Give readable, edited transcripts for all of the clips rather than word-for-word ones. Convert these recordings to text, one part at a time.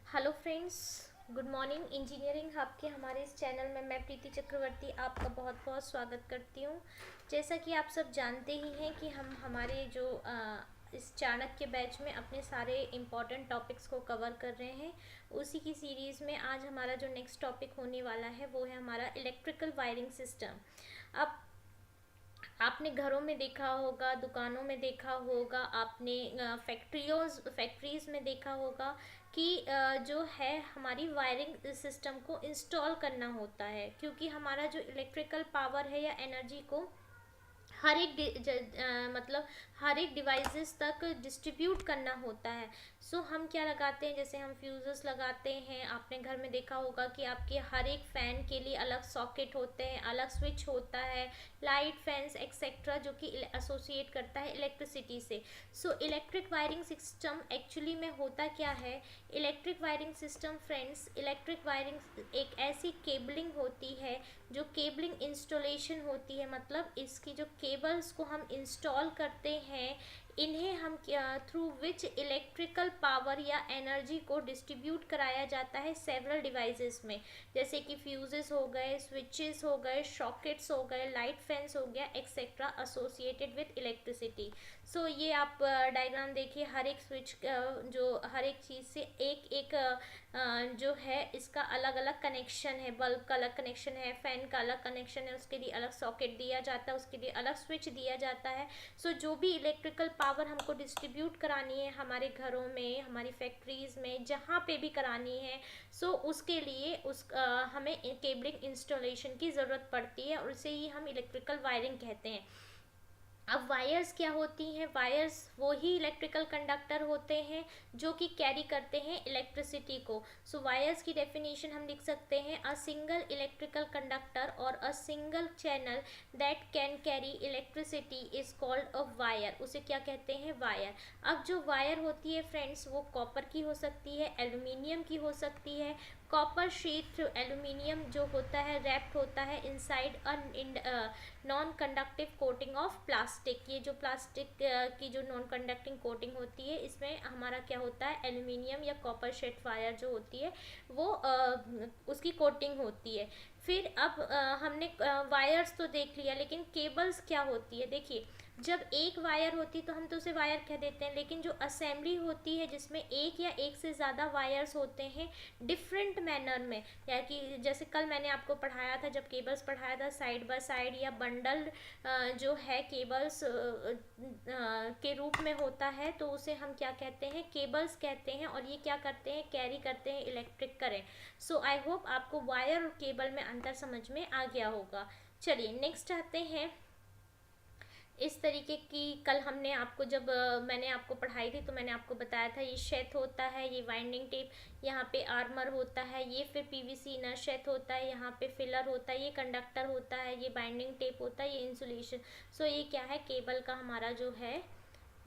Hello friends, good morning. Engineering hub के हमारे इस चैनल में मैं प्रीति चक्रवर्ती आपका बहुत बहुत स्वागत करती हूँ। जैसा कि आप सब जानते ही हैं कि हम हमारे जो इस चाणक्य बैच में अपने सारे इम्पॉर्टेंट टॉपिक्स को कवर कर रहे हैं। उसी की सीरीज़ में आज हमारा जो नेक्स्ट टॉपिक होने वाला है वो है हमारा इलेक्ट्रिकल वायरिंग सिस्टम। अब आपने घरों में देखा होगा, दुकानों में देखा होगा, आपने फैक्ट्रीज में देखा होगा कि जो है हमारी वायरिंग सिस्टम को इंस्टॉल करना होता है, क्योंकि हमारा जो इलेक्ट्रिकल पावर है या एनर्जी को हर एक मतलब हर एक डिवाइसेस तक डिस्ट्रीब्यूट करना होता है। सो हम क्या लगाते हैं, जैसे हम फ्यूजेस लगाते हैं। आपने घर में देखा होगा कि आपके हर एक फ़ैन के लिए अलग सॉकेट होते हैं, अलग स्विच होता है, लाइट फैंस एक्सेट्रा, जो कि एसोसिएट करता है इलेक्ट्रिसिटी से। So electric wiring system actually में होता क्या है? Electric wiring system friends, electric wiring एक ऐसी केबलिंग होती है, जो केबलिंग इंस्टॉलेशन होती है, मतलब इसकी जो केबल्स को हम इंस्टॉल करते हैं, इन्हें हम थ्रू विच इलेक्ट्रिकल पावर या एनर्जी को डिस्ट्रीब्यूट कराया जाता है सेवरल डिवाइसेस में, जैसे कि फ्यूजेस हो गए, स्विचेस हो गए, सॉकेट्स हो गए, लाइट फैंस हो गया एक्सेट्रा, एसोसिएटेड विद इलेक्ट्रिसिटी। सो ये आप डायग्राम देखिए, हर एक स्विच जो हर एक चीज़ से एक एक जो है इसका अलग अलग कनेक्शन है। बल्ब का अलग कनेक्शन है, फैन का अलग कनेक्शन है, उसके लिए अलग सॉकेट दिया जाता है, उसके लिए अलग स्विच दिया जाता है। सो जो भी इलेक्ट्रिकल पावर हमको डिस्ट्रीब्यूट करानी है हमारे घरों में, हमारी फैक्ट्रीज में, जहाँ पे भी करानी है, सो उसके लिए हमें केबलिंग इंस्टॉलेशन की ज़रूरत पड़ती है, और उसे ही हम इलेक्ट्रिकल वायरिंग कहते हैं। अब वायर्स क्या होती हैं? वायर्स वो ही इलेक्ट्रिकल कंडक्टर होते हैं जो कि कैरी करते हैं इलेक्ट्रिसिटी को। सो वायर्स की डेफिनेशन हम लिख सकते हैं, अ सिंगल इलेक्ट्रिकल कंडक्टर और a single channel that can carry electricity is called a wire. उसे क्या कहते हैं? वायर। अब जो वायर होती है फ्रेंड्स, वो कॉपर की हो सकती है, एल्यूमिनियम की हो सकती है। कॉपर शीट एल्यूमिनियम जो होता है रैप्ड होता है inside a non conductive coating of plastic. ये जो प्लास्टिक की जो नॉन कंडक्टिंग कोटिंग होती है, इसमें हमारा क्या होता है, एल्यूमिनियम या कॉपर शीट वायर जो होती है वो उसकी कोटिंग होती है। फिर अब हमने वायर्स तो देख लिया, लेकिन केबल्स क्या होती है? देखिए, जब एक वायर होती है तो हम तो उसे वायर कह देते हैं, लेकिन जो असेंबली होती है जिसमें एक या एक से ज़्यादा वायर्स होते हैं डिफरेंट मैनर में, या कि जैसे कल मैंने आपको पढ़ाया था, जब केबल्स पढ़ाया था, साइड बाय साइड या बंडल जो है केबल्स के रूप में होता है, तो उसे हम क्या कहते हैं? केबल्स कहते हैं। और ये क्या करते हैं? कैरी करते हैं electric current. So I hope आपको वायर और केबल में अंतर समझ में आ गया होगा। चलिए नेक्स्ट आते हैं। इस तरीके की कल हमने आपको जब मैंने आपको पढ़ाई थी तो मैंने आपको बताया था, ये शेथ होता है, ये वाइंडिंग टेप, यहाँ पे आर्मर होता है, ये फिर पीवीसी इनर शेथ होता है, यहाँ पे फिलर होता है, ये कंडक्टर होता है, ये बाइंडिंग टेप होता है, ये इंसुलेशन। सो ये क्या है? केबल का हमारा जो है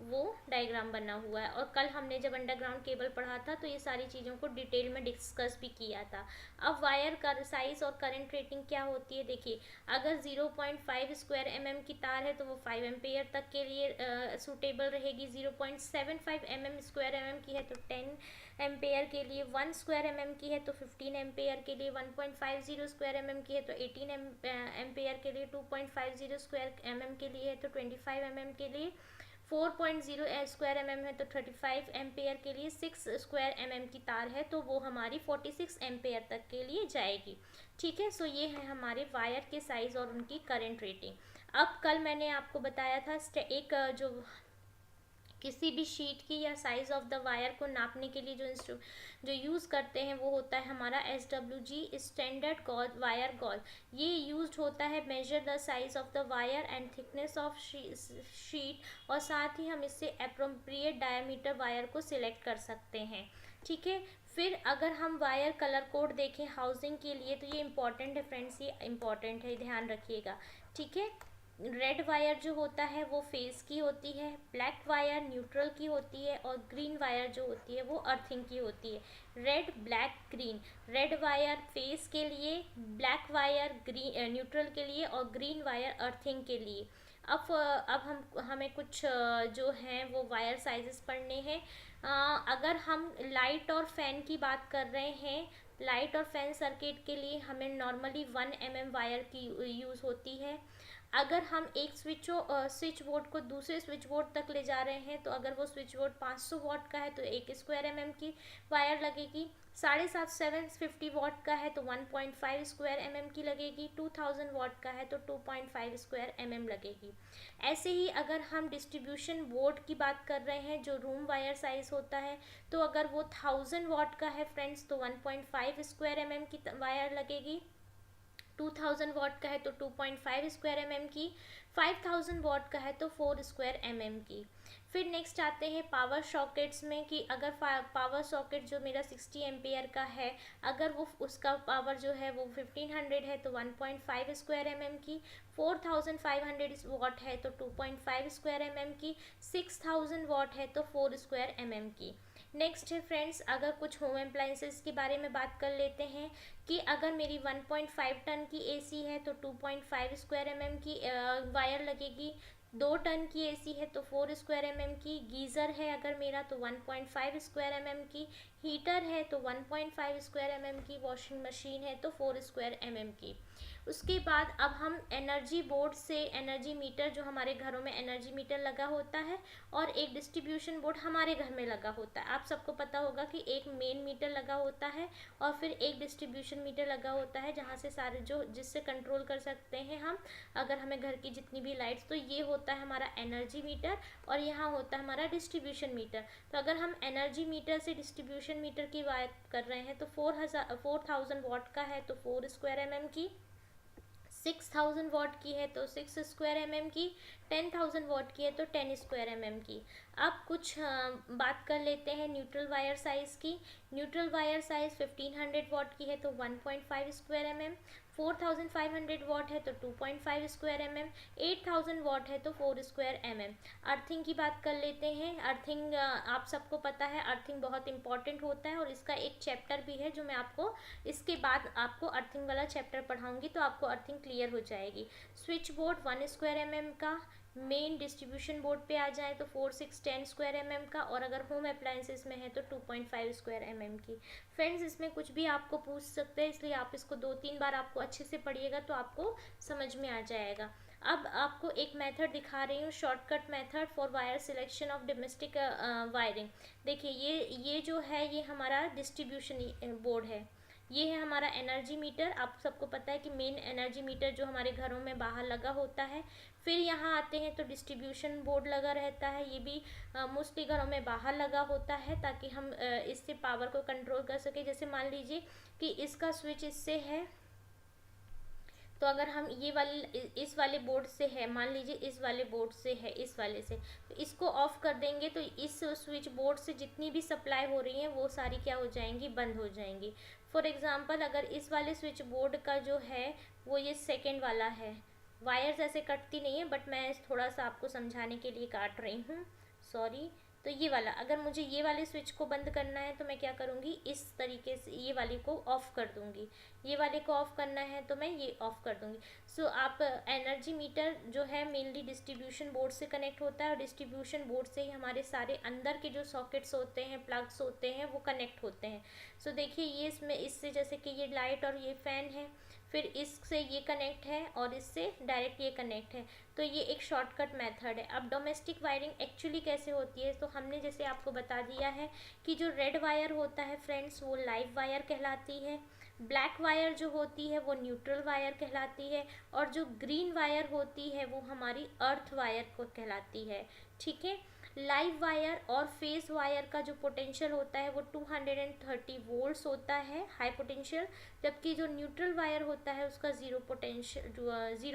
वो डायग्राम बना हुआ है। और कल हमने जब अंडरग्राउंड केबल पढ़ा था तो ये सारी चीज़ों को डिटेल में डिस्कस भी किया था। अब वायर का साइज और करंट रेटिंग क्या होती है? देखिए, अगर 0.5 स्क्वायर की तार है तो वो 5 एम्पेयर तक के लिए सूटेबल रहेगी। 0.75 स्क्वायर की है तो 10 एम्पेयर के लिए, 1 स्क्वायर की है तो 15 एम्पेयर के लिए, 1.50 स्क्वायर की है तो 18 एम्पेयर के लिए, 2.50 स्क्वायर के लिए है तो 25 के लिए, 4.0 स्क्वायर है तो 35 एम्पेयर के लिए, 6 स्क्वायर की तार है तो वो हमारी 46 एम्पेयर तक के लिए जाएगी। ठीक है। सो ये है हमारे वायर के साइज और उनकी करंट रेटिंग। अब कल मैंने आपको बताया था एक जो किसी भी शीट की या साइज ऑफ द वायर को नापने के लिए जो यूज़ करते हैं वो होता है हमारा SWG, standard gauge wire gauge. ये यूज्ड होता है measure the size of the wire and thickness of sheet, और साथ ही हम इससे अप्रोप्रिएट डायमीटर वायर को सिलेक्ट कर सकते हैं। ठीक है। फिर अगर हम वायर कलर कोड देखें हाउसिंग के लिए, तो ये इंपॉर्टेंट है फ्रेंड्स, ये इंपॉर्टेंट है, ध्यान रखिएगा। ठीक है। रेड वायर जो होता है वो फेस की होती है, ब्लैक वायर न्यूट्रल की होती है, और ग्रीन वायर जो होती है वो अर्थिंग की होती है। Red, black, green. Red wire face के लिए, ब्लैक वायर ग्रीन न्यूट्रल के लिए, और ग्रीन वायर अर्थिंग के लिए। अब हमें कुछ जो हैं वो वायर साइजेस पढ़ने हैं। अगर हम लाइट और फैन की बात कर रहे हैं, लाइट और फैन सर्किट के लिए हमें नॉर्मली 1 mm वायर की यूज़ होती है। अगर हम एक स्विच बोर्ड को दूसरे स्विच बोर्ड तक ले जा रहे हैं, तो अगर वो स्विच बोर्ड 500 वॉट का है तो 1 स्क्वायर की वायर लगेगी। 750 750 वॉट का है तो 1.5 स्क्वायर की लगेगी। 2000 वॉट का है तो 2.5 स्क्वायर लगेगी। ऐसे ही अगर हम डिस्ट्रीब्यूशन बोर्ड की बात कर रहे हैं, जो रूम वायर साइज होता है, तो अगर वो 1000 वॉट का है फ्रेंड्स तो 1.5 स्क्वायर की वायर लगेगी। 2000 वॉट का है तो 2.5 स्क्वायर की। 5000 वॉट का है तो 4 स्क्वायर की। फिर नेक्स्ट आते हैं पावर सॉकेट्स में, कि अगर पावर सॉकेट जो मेरा 60 एम्पियर का है, अगर वो उसका पावर जो है वो 1500 है तो 1.5 स्क्वायर की। 4500 वॉट है तो 2.5 स्क्वायर की। 6000 वॉट है तो 4 स्क्वायर की। नेक्स्ट है फ्रेंड्स, अगर कुछ होम अप्लाइंसेस के बारे में बात कर लेते हैं, कि अगर मेरी 1.5 टन की एसी है तो 2.5 स्क्वायर की वायर लगेगी। 2 टन की एसी है तो 4 स्क्वायर की। गीज़र है अगर मेरा तो 1.5 स्क्वायर की। हीटर है तो 1.5 स्क्वायर की। वॉशिंग मशीन है तो 4 स्क्वायर की। उसके बाद अब हम एनर्जी बोर्ड से, एनर्जी मीटर जो हमारे घरों में एनर्जी मीटर लगा होता है, और एक डिस्ट्रीब्यूशन बोर्ड हमारे घर में लगा होता है। आप सबको पता होगा कि एक मेन मीटर लगा होता है और फिर एक डिस्ट्रीब्यूशन मीटर लगा होता है, जहाँ से सारे जो जिससे कंट्रोल कर सकते हैं हम अगर हमें घर की जितनी भी लाइट्स। तो ये होता है हमारा एनर्जी मीटर और यहाँ होता है हमारा डिस्ट्रीब्यूशन मीटर। तो अगर हम एनर्जी मीटर से डिस्ट्रीब्यूशन मीटर की बात कर रहे हैं तो 4000 वॉट का है तो 4 स्क्वायर की। 6000 वॉट की है तो 6 स्क्वायर की। 10,000 वॉट की है तो 10 स्क्वायर की। अब कुछ बात कर लेते हैं न्यूट्रल वायर साइज़ की। न्यूट्रल वायर साइज़ 1500 वॉट की है तो 1.5 स्क्वायर। 4500 वॉट है तो 2.5 स्क्वायर 8000 वॉट है तो 4 स्क्वायर। अर्थिंग की बात कर लेते हैं। अर्थिंग आप सबको पता है, अर्थिंग बहुत इंपॉर्टेंट होता है और इसका एक चैप्टर भी है जो मैं आपको इसके बाद आपको अर्थिंग वाला चैप्टर पढ़ाऊंगी, तो आपको अर्थिंग क्लियर हो जाएगी। स्विच बोर्ड 1 स्क्वायर का। मेन डिस्ट्रीब्यूशन बोर्ड पे आ जाए तो 4 6 10 स्क्वायर का, और अगर होम अप्लायंसेस में है तो 2.5 स्क्वायर की। फ्रेंड्स, इसमें कुछ भी आपको पूछ सकते हैं, इसलिए आप इसको 2-3 बार आपको अच्छे से पढ़िएगा तो आपको समझ में आ जाएगा। अब आपको एक मेथड दिखा रही हूँ, shortcut method for wire selection of domestic wiring. देखिए ये जो है ये हमारा डिस्ट्रीब्यूशन बोर्ड है। ये है हमारा एनर्जी मीटर। आप सबको पता है कि मेन एनर्जी मीटर जो हमारे घरों में बाहर लगा होता है। फिर यहाँ आते हैं तो डिस्ट्रीब्यूशन बोर्ड लगा रहता है, ये भी मोस्टली घरों में बाहर लगा होता है, ताकि हम इससे पावर को कंट्रोल कर सके। जैसे मान लीजिए कि इसका स्विच इससे है, तो अगर हम ये वाले इस वाले बोर्ड से है, मान लीजिए इस वाले बोर्ड से है, इस वाले से, तो इसको ऑफ कर देंगे तो इस स्विच बोर्ड से जितनी भी सप्लाई हो रही है वो सारी क्या हो जाएंगी, बंद हो जाएंगी। फॉर एग्जांपल अगर इस वाले स्विच बोर्ड का जो है वो ये सेकेंड वाला है, वायर्स ऐसे कटती नहीं है बट मैं थोड़ा सा आपको समझाने के लिए काट रही हूँ, सॉरी। तो ये वाला, अगर मुझे ये वाले स्विच को बंद करना है तो मैं क्या करूँगी, इस तरीके से ये वाले को ऑफ़ कर दूँगी। ये वाले को ऑफ़ करना है तो मैं ये ऑफ़ कर दूँगी। सो आप एनर्जी मीटर जो है मेनली डिस्ट्रीब्यूशन बोर्ड से कनेक्ट होता है, और डिस्ट्रीब्यूशन बोर्ड से ही हमारे सारे अंदर के जो सॉकेट्स होते हैं, प्लग्स होते हैं, वो कनेक्ट होते हैं। सो देखिए ये इसमें इससे जैसे कि ये लाइट और ये फ़ैन है, फिर इससे ये कनेक्ट है और इससे डायरेक्ट ये कनेक्ट है। तो ये एक शॉर्टकट मेथड है। अब डोमेस्टिक वायरिंग एक्चुअली कैसे होती है, तो हमने जैसे आपको बता दिया है कि जो रेड वायर होता है फ्रेंड्स वो लाइव वायर कहलाती है, ब्लैक वायर जो होती है वो न्यूट्रल वायर कहलाती है, और जो ग्रीन वायर होती है वो हमारी अर्थ वायर को कहलाती है। ठीक है, लाइव वायर और फेज वायर का जो पोटेंशियल होता है वो 230 वोल्ट्स होता है, हाई पोटेंशियल, जबकि जो न्यूट्रल वायर होता है उसका ज़ीरो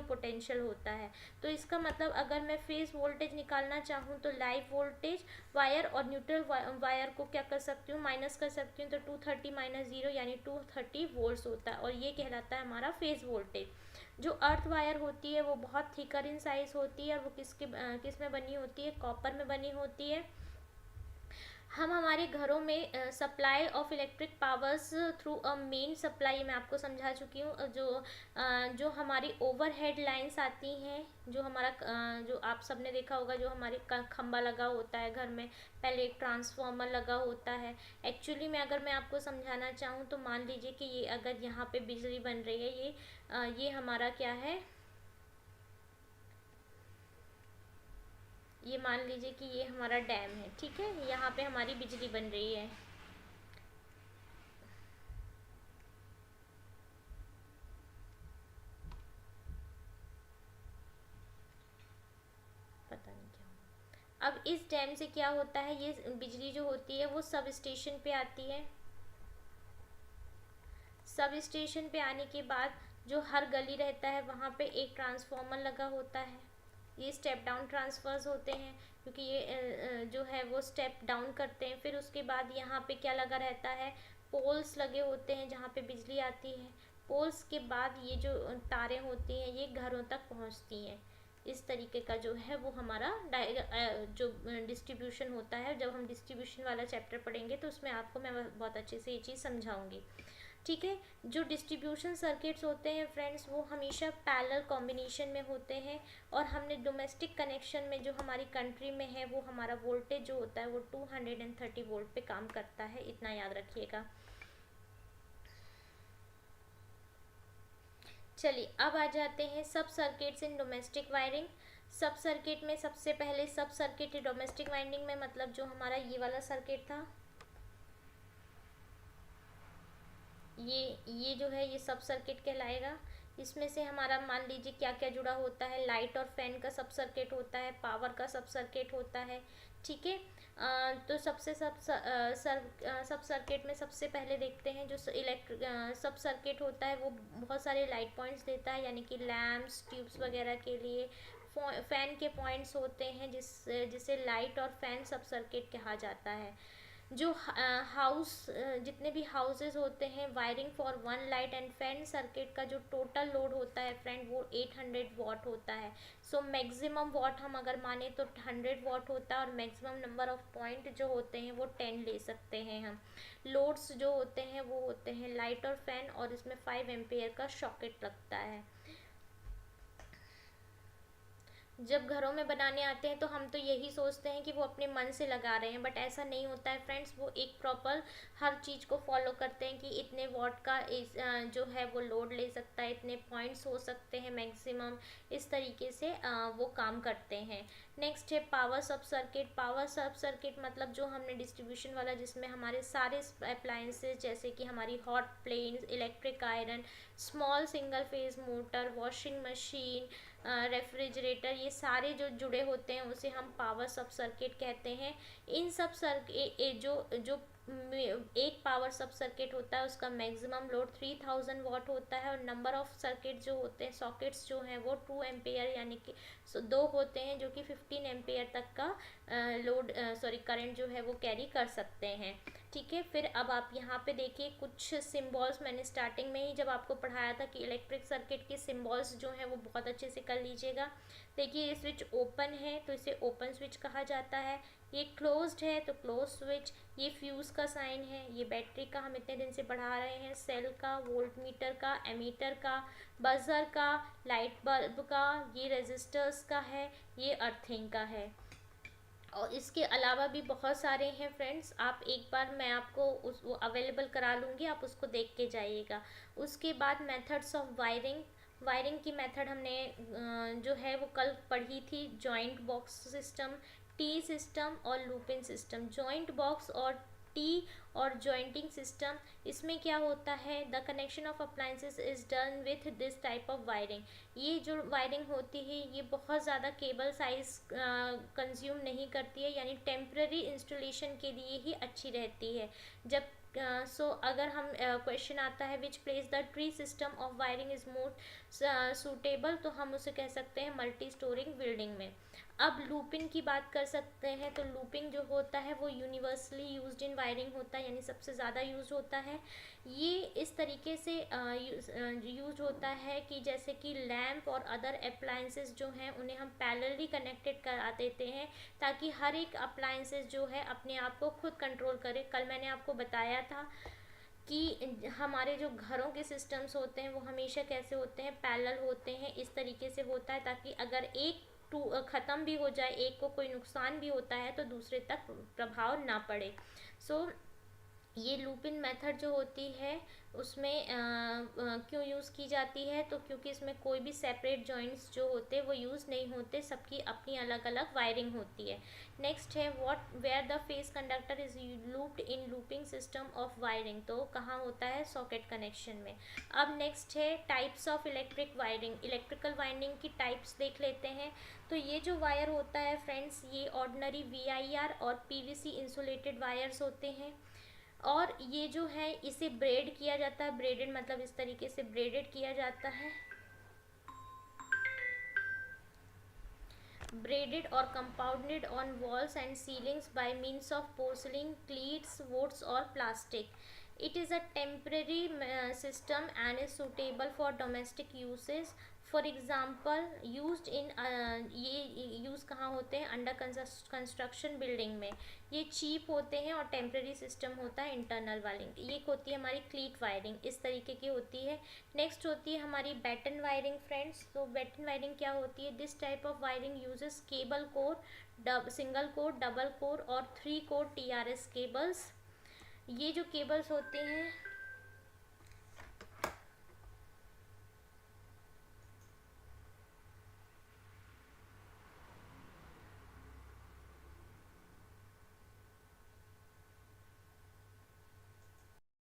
पोटेंशियल होता है। तो इसका मतलब अगर मैं फेज वोल्टेज निकालना चाहूँ तो लाइव वोल्टेज वायर और न्यूट्रल वायर को क्या कर सकती हूँ, माइनस कर सकती हूँ, तो 230 माइनस 0 यानी 230 वोल्ट्स होता है, और ये कहलाता है हमारा फेज वोल्टेज। जो अर्थ वायर होती है वो बहुत थिकर इन साइज होती है, और वो किस में बनी होती है, कॉपर में बनी होती है। हम हमारे घरों में supply of electric powers through a main supply, मैं आपको समझा चुकी हूँ। जो हमारी ओवरहेड लाइंस आती हैं, जो हमारा जो आप सबने देखा होगा, जो हमारे खंबा लगा होता है घर में, पहले एक ट्रांसफार्मर लगा होता है। एक्चुअली में अगर मैं आपको समझाना चाहूँ तो मान लीजिए कि ये अगर यहाँ पे बिजली बन रही है, ये हमारा क्या है, ये मान लीजिए कि ये हमारा डैम है, ठीक है। यहाँ पे हमारी बिजली बन रही है। पता नहीं क्या हुआ। अब इस डैम से क्या होता है, ये बिजली जो होती है वो सब स्टेशन पे आती है। सब स्टेशन पे आने के बाद जो हर गली रहता है वहाँ पे एक ट्रांसफार्मर लगा होता है। ये स्टेप डाउन ट्रांसफर्स होते हैं, क्योंकि ये जो है वो स्टेप डाउन करते हैं। फिर उसके बाद यहाँ पे क्या लगा रहता है, पोल्स लगे होते हैं जहाँ पे बिजली आती है। पोल्स के बाद ये जो तारें होती हैं ये घरों तक पहुँचती हैं। इस तरीके का जो है वो हमारा जो डिस्ट्रीब्यूशन होता है। जब हम डिस्ट्रीब्यूशन वाला चैप्टर पढ़ेंगे तो उसमें आपको मैं बहुत अच्छे से ये चीज़ समझाऊंगी, ठीक है। जो डिस्ट्रीब्यूशन सर्किट्स होते हैं फ्रेंड्स, वो हमेशा पैरेलल कॉम्बिनेशन में होते हैं। और हमने डोमेस्टिक कनेक्शन में जो हमारी कंट्री में है, वो हमारा वोल्टेज जो होता है वो 230 वोल्ट पे काम करता है, इतना याद रखिएगा। चलिए अब आ जाते हैं सब सर्किट्स इन डोमेस्टिक वायरिंग। सब सर्किट में सबसे पहले, सब सर्किट डोमेस्टिक वाइंडिंग में मतलब जो हमारा ये वाला सर्किट था, ये जो है ये सब सर्किट कहलाएगा। इसमें से हमारा मान लीजिए क्या क्या जुड़ा होता है, लाइट और फैन का सब सर्किट होता है, पावर का सब सर्किट होता है, ठीक है। तो सब सर्किट में सबसे पहले देखते हैं जो सब सर्किट होता है वो बहुत सारे लाइट पॉइंट्स देता है, यानी कि लैम्प्स, ट्यूब्स वगैरह के लिए। फैन के पॉइंट्स होते हैं जिसे लाइट और फैन सब सर्किट कहा जाता है। जो हाउस जितने भी हाउसेस होते हैं, wiring for one light and fan circuit का जो टोटल लोड होता है फ्रेंड वो 800 वॉट होता है। सो मैक्सिमम वॉट हम अगर माने तो 100 वॉट होता है, और मैक्सिमम नंबर ऑफ पॉइंट जो होते हैं वो 10 ले सकते हैं हम। लोड्स जो होते हैं वो होते हैं लाइट और फैन, और इसमें 5 एम्पेयर का सॉकेट लगता है। जब घरों में बनाने आते हैं तो हम तो यही सोचते हैं कि वो अपने मन से लगा रहे हैं, बट ऐसा नहीं होता है फ्रेंड्स। वो एक प्रॉपर हर चीज़ को फॉलो करते हैं कि इतने वॉट का जो है वो लोड ले सकता है, इतने पॉइंट्स हो सकते हैं मैक्सिमम, इस तरीके से वो काम करते हैं। नेक्स्ट है पावर सब सर्किट। पावर सब सर्किट मतलब जो हमने डिस्ट्रीब्यूशन वाला, जिसमें हमारे सारे अप्लायंसेस जैसे कि हमारी hot plates, electric iron, small single phase motor, washing machine, refrigerator, ये सारे जो जुड़े होते हैं उसे हम पावर सब सर्किट कहते हैं। इन सब जो जो एक पावर सब सर्किट होता है उसका मैक्सिमम लोड 3000 वॉट होता है, और नंबर ऑफ सर्किट जो होते हैं, सॉकेट्स जो हैं वो 2 एम्पेयर, यानी कि दो होते हैं जो कि 15 एम्पेयर तक का करंट जो है वो कैरी कर सकते हैं, ठीक है। फिर अब आप यहाँ पे देखिए कुछ सिम्बॉल्स मैंने स्टार्टिंग में ही जब आपको पढ़ाया था कि इलेक्ट्रिक सर्किट के सिम्बॉल्स जो हैं वो बहुत अच्छे से कर लीजिएगा। देखिए ये स्विच ओपन है तो इसे ओपन स्विच कहा जाता है, ये क्लोज्ड है तो क्लोज स्विच, ये फ्यूज़ का साइन है, ये बैटरी का हम इतने दिन से पढ़ा रहे हैं, सेल का, वोल्ट मीटर का, एमीटर का, बजर का, लाइट बल्ब का, ये रेजिस्टर्स का है, ये अर्थिंग का है। और इसके अलावा भी बहुत सारे हैं फ्रेंड्स, आप एक बार मैं आपको वो अवेलेबल करा लूँगी, आप उसको देख के जाइएगा। उसके बाद मेथड्स ऑफ वायरिंग। वायरिंग की मेथड हमने जो है वो कल पढ़ी थी, joint box system, T system और लूपिन सिस्टम। जॉइंट बॉक्स और टी और जॉइंटिंग सिस्टम, इसमें क्या होता है, the connection of appliances is done with this type of wiring. ये जो वायरिंग होती है ये बहुत ज़्यादा केबल साइज कंज्यूम नहीं करती है, यानी टेम्प्रेरी इंस्टॉलेशन के लिए ही अच्छी रहती है। जब अगर हम क्वेश्चन आता है which place the tree system of wiring is more suitable, तो हम उसे कह सकते हैं मल्टी स्टोरिंग बिल्डिंग में। अब लूपिंग की बात कर सकते हैं, तो लूपिंग जो होता है वो यूनिवर्सली यूज्ड इन वायरिंग होता है, यानी सबसे ज़्यादा यूज होता है। ये इस तरीके से यूज होता है कि जैसे कि लैंप और अदर अप्लायंसेस जो हैं उन्हें हम पैरेलली कनेक्टेड करा देते हैं, ताकि हर एक अप्लायंसेस जो है अपने आप को खुद कंट्रोल करे। कल मैंने आपको बताया था कि हमारे जो घरों के सिस्टम्स होते हैं वो हमेशा कैसे होते हैं, पैरेलल होते हैं। इस तरीके से होता है ताकि अगर एक ख़त्म भी हो जाए, एक को कोई नुकसान भी होता है तो दूसरे तक प्रभाव ना पड़े। सो ये लूपिन मेथड जो होती है उसमें क्यों यूज़ की जाती है, तो क्योंकि इसमें कोई भी सेपरेट जॉइंट्स जो होते वो यूज़ नहीं होते, सबकी अपनी अलग अलग वायरिंग होती है। नेक्स्ट है what where the phase conductor is looped in looping system of wiring, तो कहाँ होता है, सॉकेट कनेक्शन में। अब नेक्स्ट है types of electric wiring, electrical wiring की टाइप्स देख लेते हैं। तो ये जो वायर होता है फ्रेंड्स, ये ऑर्डिनरी VIR और PVC इंसुलेटेड वायर्स होते हैं, और ये जो है इसे ब्रेड किया जाता है, ब्रेडेड मतलब इस तरीके से ब्रेडेड किया जाता है, braided or compounded on walls and ceilings by means of porcelain, cleats, woods or plastic. It is a temporary system and is suitable for domestic uses. For example used in, ये use कहाँ होते हैं, under construction building में। ये cheap होते हैं और temporary system होता है इंटरनल वायरिंग। ये होती है हमारी क्लीट वायरिंग, इस तरीके की होती है। नेक्स्ट होती है हमारी बैटन वायरिंग फ्रेंड्स। तो बैटन वायरिंग क्या होती है, this type of wiring uses cable core, single core, double core और 3 कोर TRS केबल्स। ये जो केबल्स होते हैं